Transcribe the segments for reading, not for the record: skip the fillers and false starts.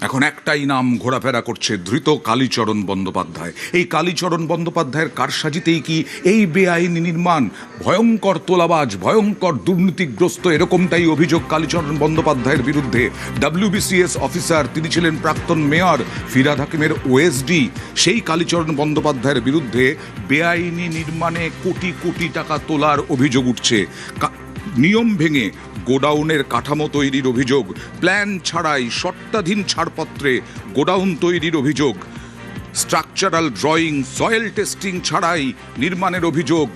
এখন একটাই নাম ঘোরাফেরা করছে, ধৃত কালীচরণ বন্দ্যোপাধ্যায়। এই কালীচরণ বন্দ্যোপাধ্যায়ের কারসাজিতেই কি এই বেআইনি নির্মাণ? ভয়ঙ্কর তোলাবাজ, ভয়ঙ্কর দুর্নীতিগ্রস্ত, এরকমটাই অভিযোগ কালীচরণ বন্দ্যোপাধ্যায়ের বিরুদ্ধে। WBCS অফিসার, তিনি ছিলেন প্রাক্তন মেয়র, ফিরহাদ হাকিমের OSD। সেই কালীচরণ বন্দ্যোপাধ্যায়ের বিরুদ্ধে বেআইনি নির্মাণে কোটি কোটি টাকা তোলার অভিযোগ উঠছে। নিয়ম ভেঙে গোডাউনের কাঠামো তৈরির অভিযোগ, প্ল্যান ছাড়াই শর্তাধীন ছাড়পত্রে গোডাউন তৈরির অভিযোগ, স্ট্রাকচারাল ড্রয়িং, সয়েল টেস্টিং ছাড়াই নির্মাণের অভিযোগ।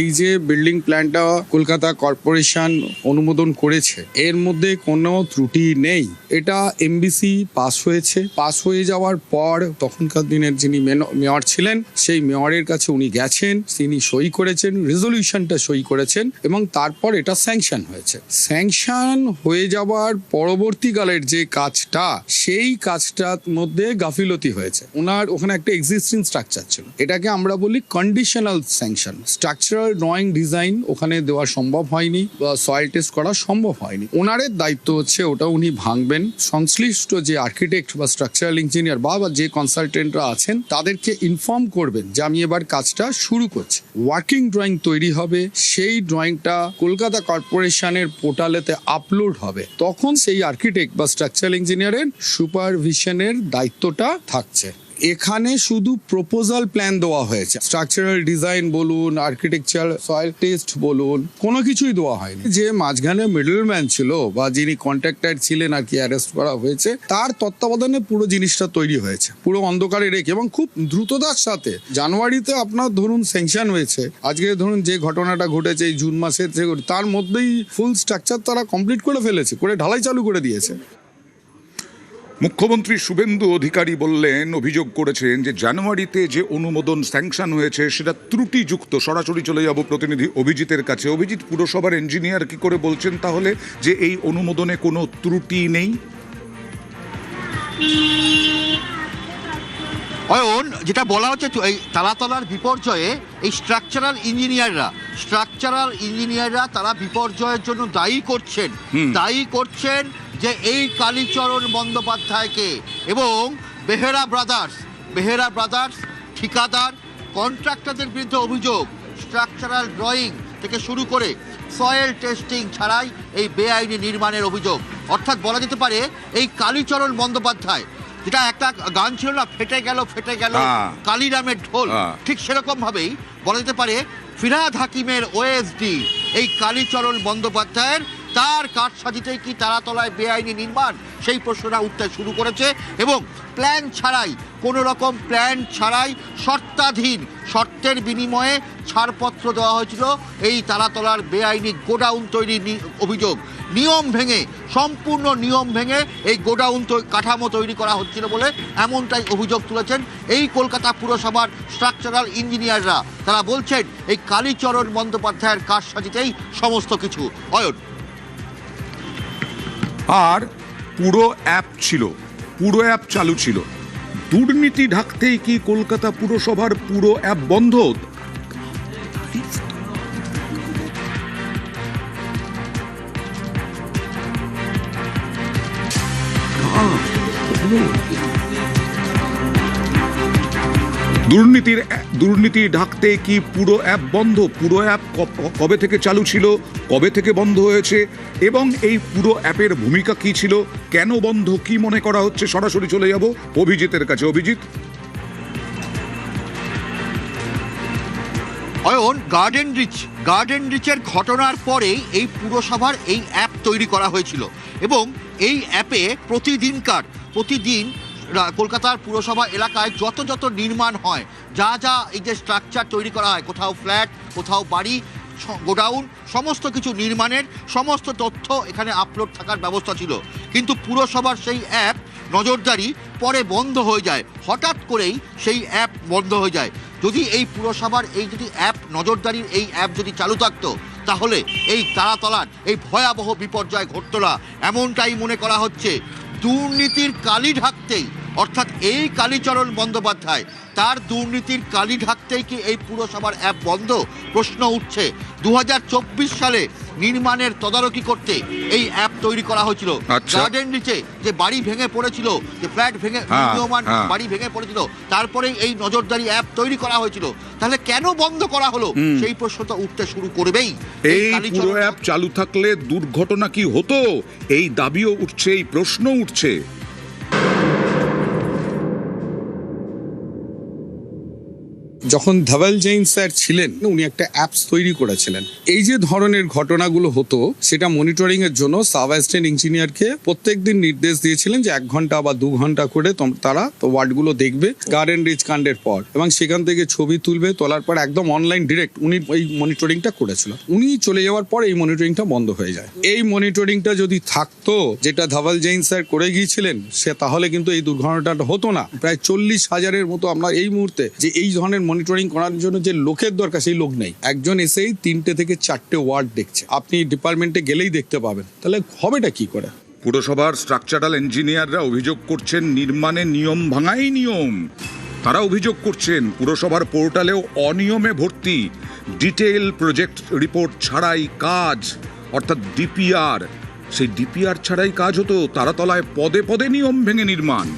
এই যে বিল্ডিং প্ল্যানটা কলকাতা কর্পোরেশন অনুমোদন করেছে, এর মধ্যে কোনো ত্রুটি নেই। এটা MBC পাস হয়েছে। পাস হয়ে যাওয়ার পর তখনকার দিনের যিনি মেয়র ছিলেন, সেই মেয়রের কাছে উনি গেছেন, তিনি সই করেছেন, রেজলিউশনটা সই করেছেন, এবং তারপর এটা স্যাংশন হয়েছে। স্যাংশন হয়ে যাওয়ার পরবর্তীকালের যে কাজটা, সেই কাজটার মধ্যে গাফিলতি হয়েছে। ওনার ওখানে একটা এক্সিস্টিং স্ট্রাকচার ছিল, এটাকে আমরা বলি conditional sanction. Structural drawing design ওখানে দেওয়া সম্ভব হয়নি, বা সয়েল টেস্ট করা সম্ভব হয়নি। ওনারের দায়িত্ব হচ্ছে ওটা উনি ভাঙবেন। সংশ্লিষ্ট যে আর্কিটেক্ট বা স্ট্রাকচারাল ইঞ্জিনিয়ার বা যে কনসালটেন্টরা আছেন, তাদেরকে ইনফর্ম করবেন যে আমি এবার কাজটা শুরু করছি। ওয়ার্কিং ড্রয়িং তৈরি হবে, সেই ড্রয়িংটা কলকাতা কর্পোরেশনের পোর্টালেতে আপলোড হবে। তখন সেই আর্কিটেক্ট বা স্ট্রাকচারাল ইঞ্জিনিয়ারের সুপারভিশনের দায়িত্বটা থাকছে। এখানে শুধু প্রপোজাল প্ল্যান দেওয়া হয়েছে, স্ট্রাকচারাল ডিজাইন বলুন, আর্কিটেকচার, সয়েল টেস্ট বলুন, কোনো কিছুই দেওয়া হয়নি। যে মাঝখানে মিডলম্যান ছিল বা যিনি কন্ট্রাক্টর ছিলেন আর কি, অ্যারেস্ট করা হয়েছে, তার তত্ত্বাবধানে পুরো জিনিসটা তৈরি হয়েছে, পুরো অন্ধকারে রেখে, এবং খুব দ্রুততার সাথে। জানুয়ারিতে আপনার ধরুন স্যাংশন হয়েছে, আজকে ধরুন যে ঘটনাটা ঘটেছে এই জুন মাসের, তার মধ্যেই ফুল স্ট্রাকচার তারা কমপ্লিট করে ফেলেছে, করে ঢালাই চালু করে দিয়েছে। মুখ্যমন্ত্রী শুভেন্দু অধিকারী বললেন, অভিযোগ করেছেন যে জানুয়ারিতে যে অনুমোদন স্যাংশন হয়েছে সেটা ত্রুটিযুক্ত। সরাসরি চলে যাব প্রতিনিধি অভিজিতের কাছে। অভিজিৎ, পুরসভার ইঞ্জিনিয়ার কি করে বলছেন তাহলে যে এই অনুমোদনে কোনো ত্রুটি নেই? অয়ন, যেটা বলা হচ্ছে এই তালাতলার বিপর্যয়ে এই স্ট্রাকচারাল ইঞ্জিনিয়াররা তারা বিপর্যয়ের জন্য দায়ী করছেন যে এই কালীচরণ বন্দ্যোপাধ্যায়কে এবং বেহেরা ব্রাদার্স ঠিকাদার, কন্ট্রাক্টরদের বিরুদ্ধে অভিযোগ। স্ট্রাকচারাল ড্রয়িং থেকে শুরু করে সয়েল টেস্টিং ছাড়াই এই বেআইনি নির্মাণের অভিযোগ। অর্থাৎ বলা যেতে পারে এই কালীচরণ বন্দ্যোপাধ্যায়, যেটা একটা গান ছিল না, ফেটে গেল কালীরামের ঢোল, ঠিক সেরকম ভাবেই বলা যেতে পারে ফিরহাদ হাকিমের OSD এই কালীচরণ বন্দ্যোপাধ্যায়ের, তার কারসাজিতেই কি তারাতলায় বেআইনি নির্মাণ, সেই প্রশ্নটা উঠতে শুরু করেছে। এবং প্ল্যান ছাড়াই, কোনো রকম প্ল্যান ছাড়াই শর্তাধীন, শর্তের বিনিময়ে ছাড়পত্র দেওয়া হয়েছিল এই তারাতলার বেআইনি গোডাউন তৈরির অভিযোগ। সম্পূর্ণ নিয়ম ভেঙে এই গোডাউন কাঠামো তৈরি করা হচ্ছিল বলে এমনটাই অভিযোগ তুলেছেন এই কলকাতা পুরসভার স্ট্রাকচারাল ইঞ্জিনিয়াররা। তারা বলছেন এই কালীচরণ বন্দ্যোপাধ্যায়ের কারসাজিতেই সমস্ত কিছু। অয়ন, আর পুরো অ্যাপ চালু ছিল। দুর্নীতি ঢাকতেই কি কলকাতা পুরসভার পুরো অ্যাপ বন্ধ? দুর্নীতি ঢাকতে কি পুরো অ্যাপ বন্ধ? পুরো অ্যাপ কবে থেকে চালু ছিল, কবে থেকে বন্ধ হয়েছে, এবং এই পুরো অ্যাপের ভূমিকা কি ছিল, কেন বন্ধ, কি মনে করা হচ্ছে? সরাসরি চলে যাব অভিজিতের কাছে। অভিজিৎ, অয়ন, গার্ডেন রিচের ঘটনার পরেই এই পুরসভার এই অ্যাপ তৈরি করা হয়েছিল, এবং এই অ্যাপে প্রতিদিন কলকাতার পুরসভা এলাকায় যত নির্মাণ হয়, যা এই যে স্ট্রাকচার তৈরি করা হয়, কোথাও ফ্ল্যাট, কোথাও বাড়ি, গোডাউন, সমস্ত কিছু নির্মাণের সমস্ত তথ্য এখানে আপলোড থাকার ব্যবস্থা ছিল। কিন্তু পুরসভার সেই অ্যাপ নজরদারি পরে বন্ধ হয়ে যায়, হঠাৎ করেই সেই অ্যাপ বন্ধ হয়ে যায়। যদি এই পুরসভার এই যদি অ্যাপ নজরদারির এই অ্যাপ যদি চালু থাকতো, তাহলে এই তারাতলার এই ভয়াবহ বিপর্যয় ঘটতো না, এমনটাই মনে করা হচ্ছে। দুর্নীতির কালি ঢাকতেই, অর্থাৎ এই কালীচরণ বন্দ্যোপাধ্যায় তার দুর্নীতির কালি ঢাকতেই কি এই পুরসভার অ্যাপ বন্ধ? প্রশ্ন উঠছে। 2024 সালে নির্মাণের তদারকি করতে এই অ্যাপ তৈরি করা হয়েছিল। আচ্ছা। গার্ডেন নিচে যে বাড়ি ভেঙে পড়েছিল, যে ফ্ল্যাট ভেঙে নির্মাণ বাড়ি ভেঙে পড়েছিল, তারপরে এই নজরদারি অ্যাপ তৈরি করা হয়েছিল। তাহলে কেন বন্ধ করা হলো সেই প্রশ্ন তো উঠতে শুরু করবেই। এই পুরো অ্যাপ চালু থাকলে দুর্ঘটনা কি হতো, এই দাবিও উঠছে, এই প্রশ্ন উঠছে। যখন ধবল জৈন স্যার ছিলেন উনি একটা অ্যাপস তৈরি করেছিলেন। এই যে ধরনের ঘটনাগুলো হতো সেটা মনিটরিং এর জন্য সাব অ্যাসিস্ট্যান্ট ইঞ্জিনিয়ারকে প্রত্যেকদিন নির্দেশ দিয়েছিলেন যে 1 ঘন্টা বা 2 ঘন্টা করে তারা ওয়ার্ডগুলো দেখবে গার্ডেন রিচ কাণ্ডের পর, এবং সেখান থেকে ছবি তুলবে, তোলার পর একদম অনলাইন ডিরেক্ট উনি এই মনিটরিংটা করেছিল। উনি চলে যাওয়ার পর এই মনিটরিংটা বন্ধ হয়ে যায়। এই মনিটরিংটা যদি থাকতো, যেটা ধবল জৈন স্যার করে গিয়েছিলেন, সে তাহলে কিন্তু এই দুর্ঘটনাটা হতো না। প্রায় 40,000-এর মতো আমরা এই মুহূর্তে যে এই ধরনের মনিটরিং করার জন্য যে লোকের দরকার সেই লোক নেই। একজন এসেই 3টে থেকে 4টে ওয়ার্ড দেখছে, আপনি ডিপার্টমেন্টে গেলেই দেখতে পাবেন। তাহলে হবেটা কি করে? পুরসভার স্ট্রাকচারাল ইঞ্জিনিয়াররা অভিযোগ করছেন নির্মাণে নিয়ম ভাঙাই নিয়ম। তারা অভিযোগ করছেন পুরসভার পোর্টালেও অনিয়মে ভর্তি, ডিটেইল প্রজেক্ট রিপোর্ট ছাড়াই কাজ, অর্থাৎ ডিপিআর। সেই ডিপিআর ছাড়াই কাজ হতো, তারাতলায় পদে পদে নিয়ম ভেঙে নির্মাণ।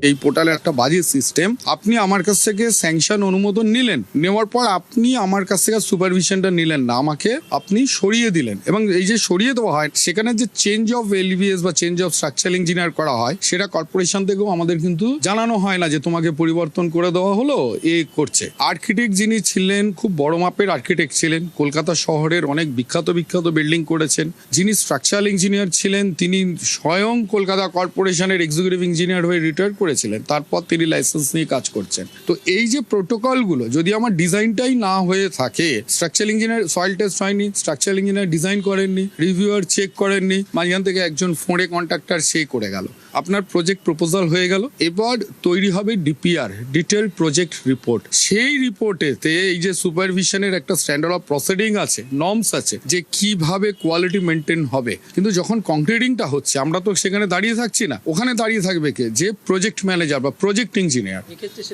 এই পোর্টালে একটা বাজে সিস্টেম। আপনি আমার কাছ থেকে স্যাংশন অনুমোদন নিলেন, নেওয়ার পর আপনি আমার কাছ থেকে সুপারভিশনটা নিলেন না, আমাকে আপনি সরিয়ে দিলেন। এবং এই যে সরিয়ে দেওয়া হয়, সেখানে যে চেঞ্জ অফ এলভিএস বা চেঞ্জ অফ স্ট্রাকচারাল ইঞ্জিনিয়ার করা হয়, সেটা কর্পোরেশন থেকেও আমাদের কিন্তু জানানো হয় না যে তোমাকে পরিবর্তন করে দেওয়া হলো, এ করছে। আর্কিটেক্ট যিনি ছিলেন, খুব বড় মাপের আর্কিটেক্ট ছিলেন, কলকাতা শহরের অনেক বিখ্যাত বিল্ডিং করেছেন। যিনি স্ট্রাকচারাল ইঞ্জিনিয়ার ছিলেন, তিনি স্বয়ং কলকাতা কর্পোরেশনের এক্সিকিউটিভ ইঞ্জিনিয়ার হয়ে রিটায়ার করেছিলেন, তারপর তিনি লাইসেন্স নিয়ে কাজ করছেন। তো এই যে প্রোটোকলগুলো যদি আমার ডিজাইনটাই না হয়ে থাকে, স্ট্রাকচারাল ইঞ্জিনিয়ার সয়েল টেস্ট হয়নি, স্ট্রাকচারাল ইঞ্জিনিয়ার ডিজাইন করেননি, রিভিউয়ার চেক করেননি, মাঝখান থেকে একজন ফোনে কন্ট্রাক্টর সে করে গেল, আপনার প্রজেক্ট প্রপোজাল হয়ে গেল। এবার তৈরি হবে ডিপিআর, ডিটেল প্রজেক্ট রিপোর্ট। সেই রিপোর্টেতে এই যে সুপারভিশনের একটা স্ট্যান্ডার্ড অফ প্রসিডিং আছে, নর্মস আছে যে কিভাবে কোয়ালিটি মেনটেন হবে। কিন্তু যখন কংক্রিটিংটা হচ্ছে, আমরা তো সেখানে দাঁড়িয়ে থাকছি না, ওখানে দাঁড়িয়ে থাকবে কে? যে প্রজেক্ট ম্যানেজার বা প্রজেক্ট ইঞ্জিনিয়ার।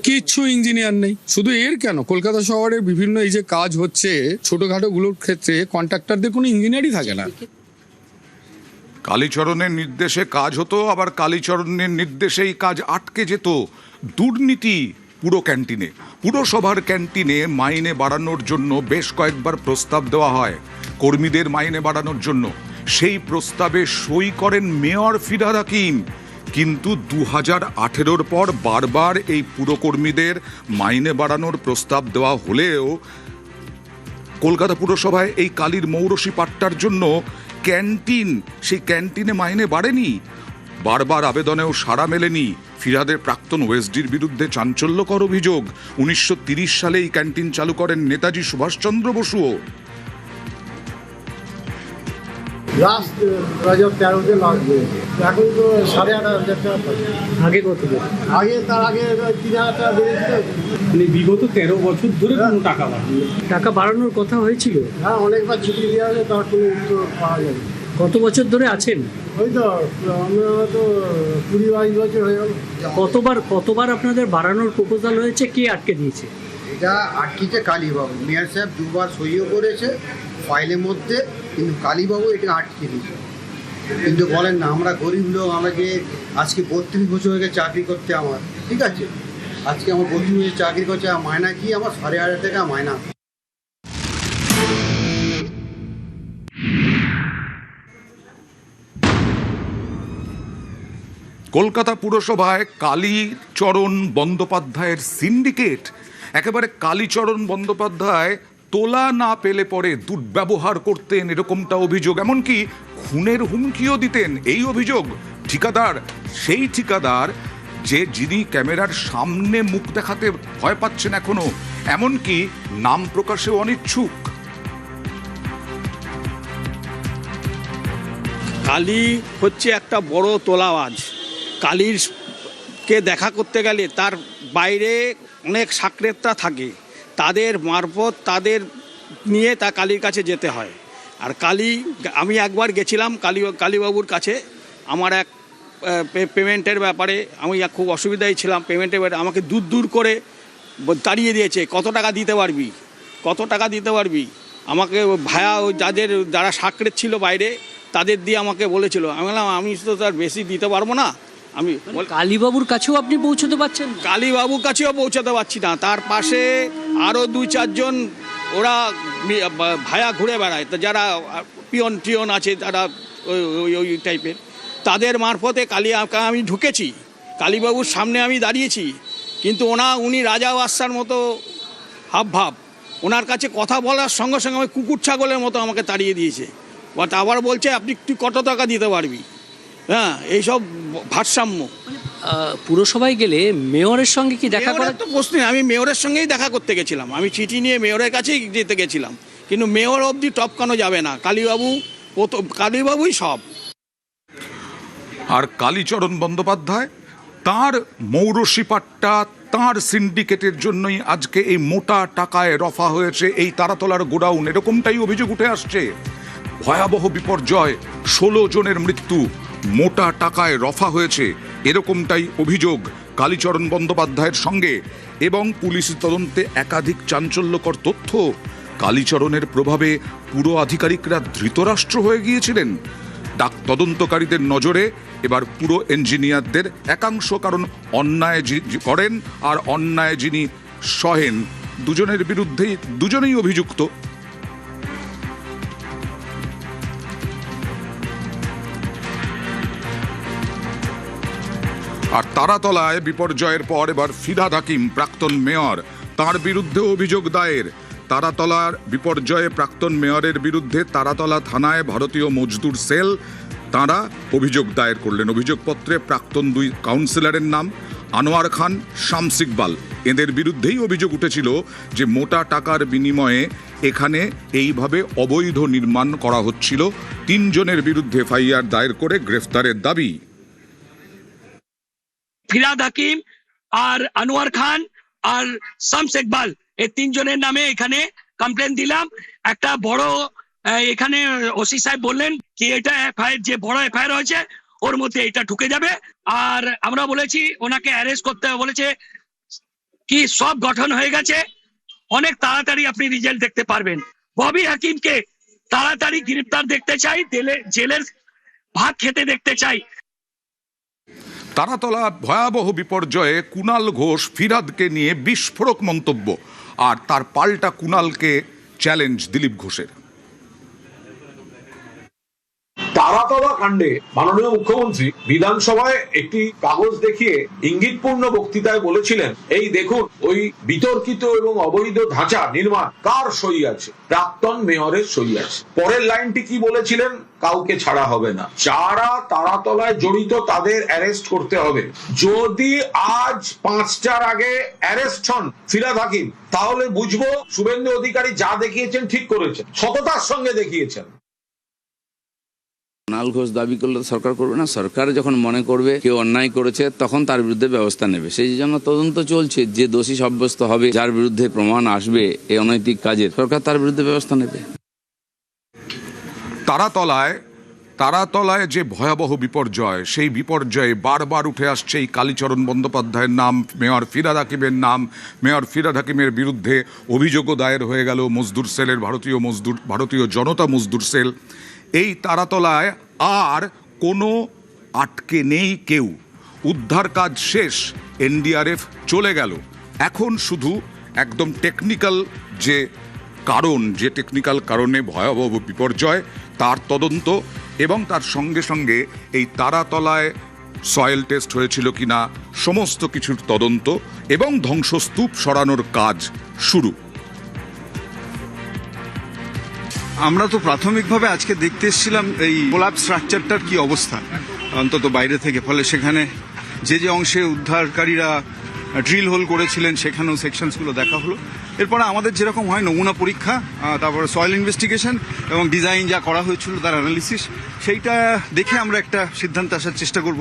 কিছু ইঞ্জিনিয়ার নেই। শুধু এর কেন, কলকাতা শহরের বিভিন্ন এই যে কাজ হচ্ছে ছোটখাটো গুলোর ক্ষেত্রে কন্ট্রাক্টরদের কোনো ইঞ্জিনিয়ারই থাকে না। কালীচরণের নির্দেশে কাজ হতো, আবার কালীচরণের নির্দেশেই কাজ আটকে যেত। দুর্নীতি পুরো ক্যান্টিনে, পুরসভার ক্যান্টিনে মাইনে বাড়ানোর জন্য বেশ কয়েকবার প্রস্তাব দেওয়া হয় কর্মীদের মাইনে বাড়ানোর জন্য। সেই প্রস্তাবে সই করেন মেয়র ফিরহাদ হাকিম। কিন্তু 2018-র পর বারবার এই পুরকর্মীদের মাইনে বাড়ানোর প্রস্তাব দেওয়া হলেও কলকাতা পুরসভায় এই কালীর মৌরসী পাট্টার জন্য ক্যান্টিন, সেই ক্যান্টিনে মাইনে বাড়েনি। বারবার আবেদনেও সাড়া মেলেনি। ফিরহাদের প্রাক্তন ওএসডির বিরুদ্ধে চাঞ্চল্যকর অভিযোগ, 1930 সালে এই ক্যান্টিন চালু করেন নেতাজি সুভাষচন্দ্র বসুও। লাস্ট 2013-তে লাস্ট দিয়েছে, এখন তো 8,500 টাকা। আগে কত? তার আগে 3,000 টাকা বেড়েছিল। মানে বিগত 13 বছর ধরে কোনো টাকা বাড়ানো, টাকা বাড়ানোর কথা হয়েছিল। হ্যাঁ, অনেকবার ছুটি দেওয়া হয়েছে, তার কোনো উত্তর পাওয়া যাবে। কত বছর ধরে আছেন? ওই তো আমরা তো 20-22 বছর হয়ে গেল। কতবার আপনাদের বাড়ানোর প্রপোজাল হয়েছে, কে আটকে দিয়েছে? এটা আটকিছে কালীবাবু। মেয়র সাহেব 2বার সইও করেছে ফাইলের মধ্যে, কিন্তু কালীবাবু এটা আটকে দিয়েছে। কিন্তু বলেন না, আমরা গরিব লোক, আমাকে আজকে 32 বছর হয়ে গেছে চাকরি করতে আমার, ঠিক আছে? আজকে আমার 32 বছর চাকরি করছে, মায়না কি আমার 8,500 টাকা মায়না। কলকাতা পুরসভায় কালীচরণ বন্দ্যোপাধ্যায়ের সিন্ডিকেট। একেবারে কালীচরণ বন্দ্যোপাধ্যায় তোলা না পেলে পরে দুর্ব্যবহার করতেন, এরকমটা অভিযোগ। এমনকি খুনের হুমকিও দিতেন, এই অভিযোগ। ঠিকাদার, সেই ঠিকাদার যিনি ক্যামেরার সামনে মুখ দেখাতে ভয় পাচ্ছেন এখনো, এমনকি নাম প্রকাশেও অনিচ্ছুক। কালী হচ্ছে একটা বড় তোলাবাজ। কালীরকে দেখা করতে গেলে তার বাইরে অনেক সাকরেতরা থাকে, তাদের মারফত তাদের নিয়ে তা কালীর কাছে যেতে হয়। আর আমি একবার গেছিলাম কালীবাবুর কাছে আমার এক পেমেন্টের ব্যাপারে, আমি খুব অসুবিধায় ছিলাম পেমেন্টের ব্যাপারে, আমাকে দূর করে তাড়িয়ে দিয়েছে। কত টাকা দিতে পারবি আমাকে ভায়া যারা সাকরেত ছিল বাইরে তাদের দিয়ে আমাকে বলেছিল। আমি বললাম আমি তো তার বেশি দিতে পারবো না। আমি কালীবাবুর কাছেও আপনি পৌঁছতে পারছেন? কালীবাবুর কাছেও পৌঁছাতে পারছি না। তার পাশে আরও 2-4 জন ওরা ভায়া ঘুরে বেড়ায়, তো যারা পিয়ন আছে তারা ওই টাইপের, তাদের মারফতে আমি ঢুকেছি। কালীবাবুর সামনে আমি দাঁড়িয়েছি, কিন্তু উনি রাজা বাদশার মতো হাবভাব, ওনার কাছে কথা বলার সঙ্গে সঙ্গে আমি কুকুর ছাগলের মতো আমাকে তাড়িয়ে দিয়েছে। বাট আবার বলছে তুই কত টাকা দিতে পারবি। হ্যাঁ, এইসব ভারসাম্য। পুরসভায় গেলে মেয়রের সঙ্গে কি দেখা করার তো প্রশ্নই, আমি মেয়রের সঙ্গেই দেখা করতে গেছিলাম, আমি চিঠি নিয়ে মেয়রের কাছেই যেতে গেছিলাম, কিন্তু মেয়র অবধি টপকানো যাবে না। কালীবাবুই সব। আর কালীচরণ বন্দ্যোপাধ্যায় তার মৌরসি পাট্টা, তাঁর সিন্ডিকেটের জন্যই আজকে এই মোটা টাকায় রফা হয়েছে এই তারাতলার গোডাউন, এরকমটাই অভিযোগ উঠে আসছে। ভয়াবহ বিপর্যয়, 16 জনের মৃত্যু, মোটা টাকায় রফা হয়েছে, এরকমটাই অভিযোগ কালীচরণ বন্দ্যোপাধ্যায়ের সঙ্গে। এবং পুলিশ তদন্তে একাধিক চাঞ্চল্যকর তথ্য, কালীচরণের প্রভাবে পুরো আধিকারিকরা ধৃতরাষ্ট্র হয়ে গিয়েছিলেন। তদন্তকারীদের নজরে এবার পুরো ইঞ্জিনিয়ারদের একাংশ, কারণ অন্যায় করেন আর অন্যায় যিনি সহেন, দুজনের বিরুদ্ধেই দুজনেই অভিযুক্ত। আর তারাতলায় বিপর্যয়ের পর এবার ফিরহাদ হাকিম, প্রাক্তন মেয়র, তার বিরুদ্ধে অভিযোগ দায়ের। তারাতলার বিপর্যয়ে প্রাক্তন মেয়রের বিরুদ্ধে তারাতলা থানায় ভারতীয় মজদুর সেল তাঁরা অভিযোগ দায়ের করলেন। অভিযোগপত্রে প্রাক্তন 2 কাউন্সিলরের নাম, আনোয়ার খান, শামস ইকবাল, এদের বিরুদ্ধেই অভিযোগ উঠেছিল যে মোটা টাকার বিনিময়ে এখানে এইভাবে অবৈধ নির্মাণ করা হচ্ছিল। 3 জনের বিরুদ্ধে এফআইআর দায়ের করে গ্রেফতারের দাবি। ফিরহাদ হাকিম আর আনোয়ার খান আর শামস ইকবাল, এই 3 জনের নামে এখানে কমপ্লেন দিলাম। একটা বড় এখানে ওসি সাহেব বললেন কি এটা এফআইআর, যে বড় এফআইআর হয়েছে ওর মধ্যে এটা ঢুকে যাবে। আর আমরা বলেছি ওনাকে অ্যারেস্ট করতে হবে, বলেছে কি সব গঠন হয়ে গেছে, অনেক তাড়াতাড়ি আপনি রেজাল্ট দেখতে পারবেন। ববি হাকিমকে তাড়াতাড়ি গ্রেফতার দেখতে চাই, জেলের ভাত খেতে দেখতে চাই। তারাতলা ভয়াবহ বিপর্যয়ে কুণাল ঘোষ ফিরহাদকে নিয়ে বিস্ফোরক মন্তব্য, আর তার পাল্টা কুণালকে চ্যালেঞ্জ দিলীপ ঘোষের। তারাতলা কাণ্ডে মাননীয় মুখ্যমন্ত্রী বিধানসভায় একটি কাগজ দেখিয়ে ইঙ্গিতপূর্ণ বক্তৃতায় বলেছিলেন, এই দেখুন ওই বিতর্কিত এবং অবৈধ ঢাঁচা নির্মাণ কার সই আছে, প্রাক্তন মেয়রের সই আছে। পরের লাইনটি কি বলেছিলেন, কাউকে ছাড়া হবে না, যারা তারাতলায় জড়িত তাদের অ্যারেস্ট করতে হবে। যদি আজ 5টার আগে অ্যারেস্ট হন ফিরহাদ হাকিম, তাহলে বুঝবো শুভেন্দু অধিকারী যা দেখিয়েছেন ঠিক করেছেন, সততার সঙ্গে দেখিয়েছেন। কুণাল ঘোষ দাবি করলে সরকার করবে না, সরকার যখন মনে করবে কেউ অন্যায় করেছে তখন তার বিরুদ্ধে ব্যবস্থা নেবে। সেই জন্য তদন্ত চলছে, যে দোষী সাব্যস্ত হবে, যার বিরুদ্ধে প্রমাণ আসবে এই অনৈতিক কাজের, সরকার তার বিরুদ্ধে ব্যবস্থা নেবে। তারাতলায় যে ভয়াবহ বিপর্যয়, সেই বিপর্যয়ে বারবার উঠে আসছে এই কালীচরণ বন্দ্যোপাধ্যায়ের নাম, মেয়র ফিরহাদ হাকিমের নাম। মেয়র ফিরহাদ হাকিমের বিরুদ্ধে অভিযোগও দায়ের হয়ে গেল মজদুর সেলের, ভারতীয় জনতা মজদুর সেল। এই তারাতলায় আর কোনো আটকে নেই কেউ, উদ্ধার কাজ শেষ, এনডিআরএফ চলে গেল। এখন শুধু একদম টেকনিক্যাল যে টেকনিক্যাল কারণে ভয়াবহ বিপর্যয় তার তদন্ত, এবং তার সঙ্গে সঙ্গে এই তারাতলায় সয়েল টেস্ট হয়েছিল কিনা সমস্ত কিছুর তদন্ত, এবং ধ্বংসস্তূপ সরানোর কাজ শুরু। আমরা তো প্রাথমিকভাবে আজকে দেখতে এসেছিলাম এই কোলাপস স্ট্রাকচারটার কি অবস্থা, অন্তত বাইরে থেকে। ফলে সেখানে যে অংশে উদ্ধারকারীরা ড্রিল হোল করেছিলেন সেখানেও সেকশনসগুলো দেখা হলো। এরপরে আমাদের যেরকম হয় নমুনা পরীক্ষা, তারপরে সয়েল ইনভেস্টিগেশন এবং ডিজাইন যা করা হয়েছিল তার অ্যানালিসিস, সেইটা দেখে আমরা একটা সিদ্ধান্তে আসার চেষ্টা করব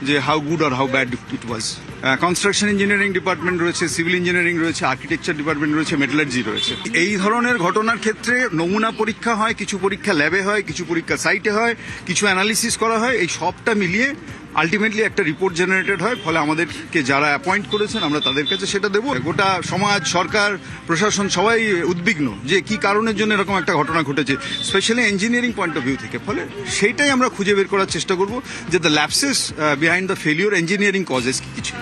যে how good or how bad it was. Construction engineering department রয়েছে, সিভিল ইঞ্জিনিয়ারিং রয়েছে, আর্কিটেকচার ডিপার্টমেন্ট রয়েছে, মেটালার্জি রয়েছে। এই ধরনের ঘটনার ক্ষেত্রে নমুনা পরীক্ষা হয়, কিছু পরীক্ষা ল্যাবে হয়, কিছু পরীক্ষা সাইটে হয়, কিছু অ্যানালিসিস করা হয়, এই সবটা মিলিয়ে আলটিমেটলি একটা রিপোর্ট জেনারেটেড হয়। ফলে আমাদেরকে যারা অ্যাপয়েন্ট করেছেন আমরা তাদের কাছে সেটা দেবো। গোটা সমাজ, সরকার, প্রশাসন সবাই উদ্বিগ্ন যে কি কারণের জন্য এরকম একটা ঘটনা ঘটেছে, specially engineering point of view থেকে। ফলে সেইটাই আমরা খুঁজে বের করার চেষ্টা করব যে the lapses behind the failure engineering causes কি ছিল।